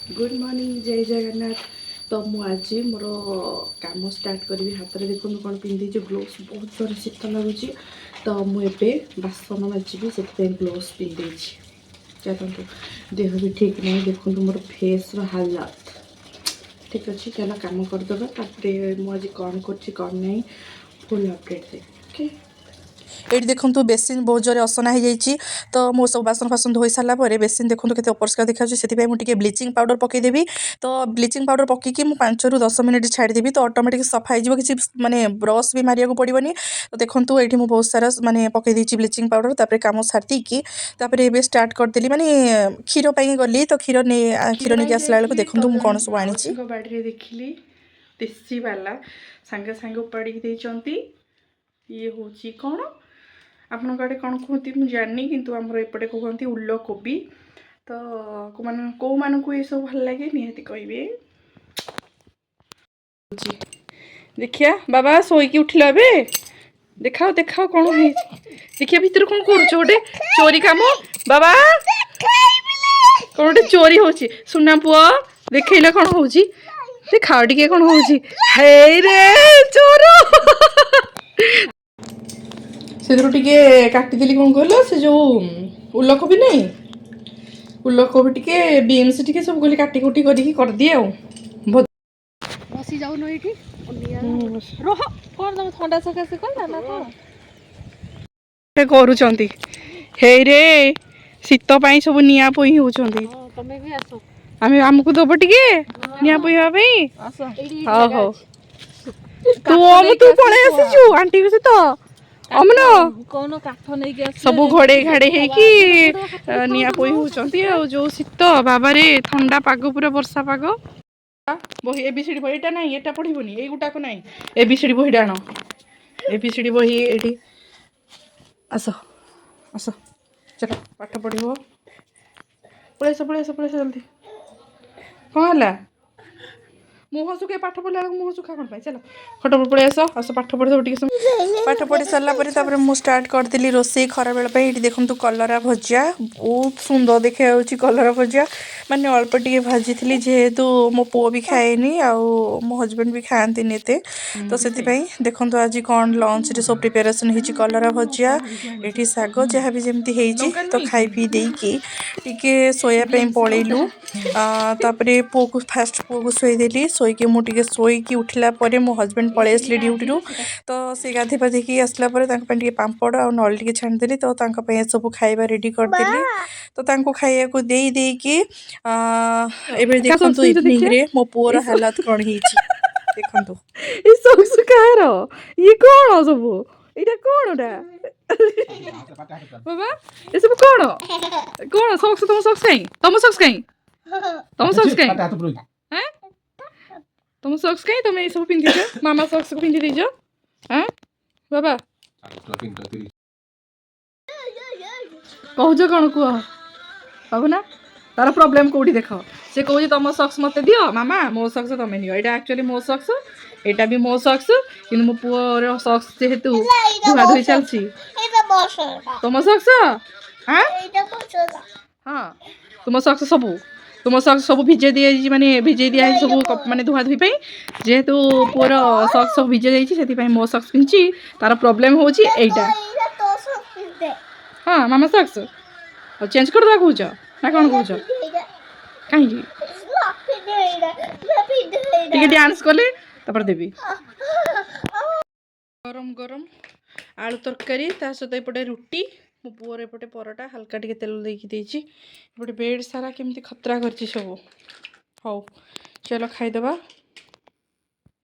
Good morning जय जगन्नाथ। तो मुझे मोर कम स्टार्ट करी हाथ में देखो कौन पिंधि ग्लोव्स बहुत जोर शीत लगुच। तो मुझे बासन माजी से ग्लोव्स पिंधे चलते देह भी ठीक नहीं देखो मोर फेस हालत ठीक अच्छे चलो कम करदे मुझे कौन कर फुल अपडेट दे ओके। ये देखो बेसिन बहुत जोर असना हो जाए तो मो सब बासन फासन धोई सारापर बेसिन देखो के अपरिष्कार देखा से ब्लीचिंग पाउडर पकईदेवी। तो ब्लीचिंग पाउडर पकईकी 5 ରୁ 10 मिनट छाड़देवी तो ऑटोमेटिक सफा हो किसी माने ब्रश भी मारिया पड़ोनी। तो देखो ये बहुत सारा माने पकईदी ब्लीचिंग पाउडर तापर कम सारदी तापर स्टार्ट करदेली माने क्षीर गली तो क्षीर नहीं आसला बेलू देखो मुझे कौन सब आनी बाड़ी देखिली देसी वाला सांगे सांगे उपाड़ी ये हूँ कौन आपण आड़े कौन कहती मुझे जानी किंतु आमर एपटे कहते उल कोबी। तो कौ मानक ये सब भल लगे निहाती कहे देखिया बाबा सोईकी उठिल ए देखाओ देखाओ कौन है देखिए भितर कौन कर चोरी काम बाबा कौन गोटे चोरी हो सुना पुआ देखला कौन हो देखाओ टे कौन हो चोर से काटिदेली कौन कहल से जो उलकोबी नहीं उलकोबी टे बीन्स टे सब कहली काटी कुटी कर दिए बसी जाऊ ये रह कौन तुम थंडा सकाशे कह ना करुँच हे रे शीत पाई सब निआ पोई होती तमें भी आसो आम आमको दब टे निआ पोई हाँ हो तू अम तू पलि आसीचु आंटी को सहित अमन कौन काठ नहीं सब घोड़े घाड़े होगी निआ पोई होती जो शीत बाबा रे ठंडा पाग पूरा वर्षा पाग बही एबीसीडी बही एटा नहीं एटा पढ़नी ये गुटाक नहीं एबीसीडी बही आण एबीसीडी बही ये आस आस चलो पाठ पढ़ो पलैस जल्दी कौन है मुह सुखे पाठ पढ़ला मुह सुखा कौन पाई चलो खट पलि आस आस पाठ पढ़ सब पाठ पढ़ी सारापर मुझे स्टार्ट करदेली रोसे खरा बेल ये देखो कलरा भजा बहुत सुंदर देखा कलरा भजा माने अल्प टे भाजी थी जेहेतु मो पुओ भी खाएनी मो हजबैंड भी खाती एत तो से देखो आज कौन लंच रे सब प्रिपेरेसन हो कलरा भजा ये शाग जहाँ भी जमी तो खाई पी देकी टिके शोयापी पलैलु तापर पुओ को फास्ट पुओ को शोदेली शोईकी मुझे शोईकी उठला मो हजबैंड पलि आसले ड्यूटी तो सी गाधे पाधे आसला पापड़ आ नल टे छाणीदेली तो सब खाଇବା रेडी करदेली तो खाया को देकी देखो इवनिंग रे मो पुओर हालत कौन देखो कह ये कौन सब ये कौन बाबा ये सब कौन कौन सक्स तुम सक्स कहीं तुम सक्स कहीं तुम सक्स कहीं तुम सक्स कहीं तुम ये सब पिंधि मामा सक्स को पिंधि दीज हाँ बाबा कहूच कौन कह कहू ना तार प्रोब्लेम कौटी देख से कहे तुम सक्स मत दियो मामा मो सक्स तुम नियो ये एक्चुअली मो सक्स एटा भी मो सक्स कि मो पुओर सक्स जेहेतु धुआ धुई चलती तुम सक्स हाँ हाँ तुम सक्स सब भिजे दी माने भिजे दिया सब माने धुआ धुई जेहेतु पुओर सक्स सब भिजे जाइए मो सक्स पिंची तार प्रोब्लेम हो हाँ मामा सक्स और चेंज कर दे कौच ना कौन कौच कहीं डांस कले तापर देवी गरम गरम आलू तरकारी ता सहित एपटे रुटी मो पुअर एपटे परोटा हल्का टे तेल देपटे बेड सारा केमती खतरा कर सब हौ चलो खाईदबा।